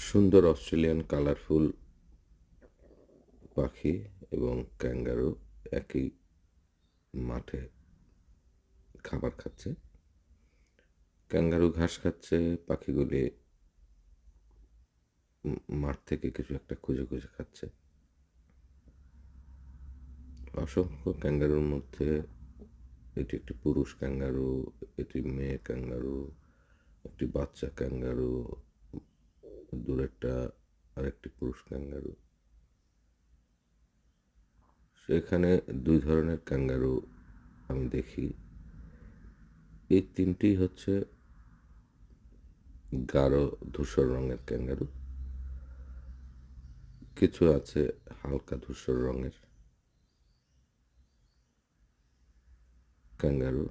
সুন্দর Australian colourful পাখি এবং ক্যাঙ্গারু একই মাঠে খাবার খাচ্ছে। ক্যাঙ্গারু ঘাস খাচ্ছে, পাখিগুলি মাঠ থেকে কিছু একটা খুঁজে খুঁজে খাচ্ছে। অসংখ্য ক্যাঙ্গারুর মধ্যে এটি একটি পুরুষ ক্যাঙ্গারু, এটি মেয়ে ক্যাঙ্গারু, একটি বাচ্চা ক্যাঙ্গারু, দূরেরটা আরেকটি পুরুষ ক্যাঙ্গারু। সেখানে দুই ধরনের ক্যাঙ্গারু আমি দেখি। এই তিনটি হচ্ছে গাঢ় ধূসর রঙের ক্যাঙ্গারু, কিছু আছে হালকা ধূসর রঙের ক্যাঙ্গারু।